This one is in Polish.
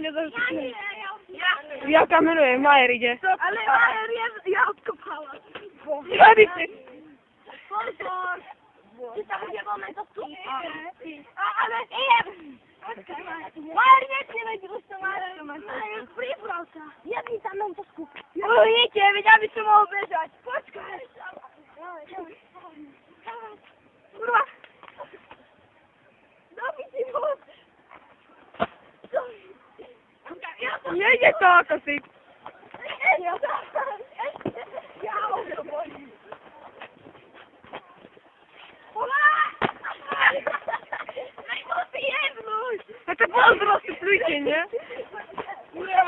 nie zarzucę. Ja kameruję, Majer idzie. Ale Majer jest, ja odkopałam. Robi ty. Sponsor! Ty tam nie moment to tu. Ale... Majer nie będzie gusto, Majer. Majer, proszę. Ja mi tam mam to skup. O, nie, wiedziałem, co ma obejrzeć. Poczekaj. Kurwa. Dawid, ty wód. Nie idzie to, kosyk. No to pozdro, syplujcie, nie? Nie.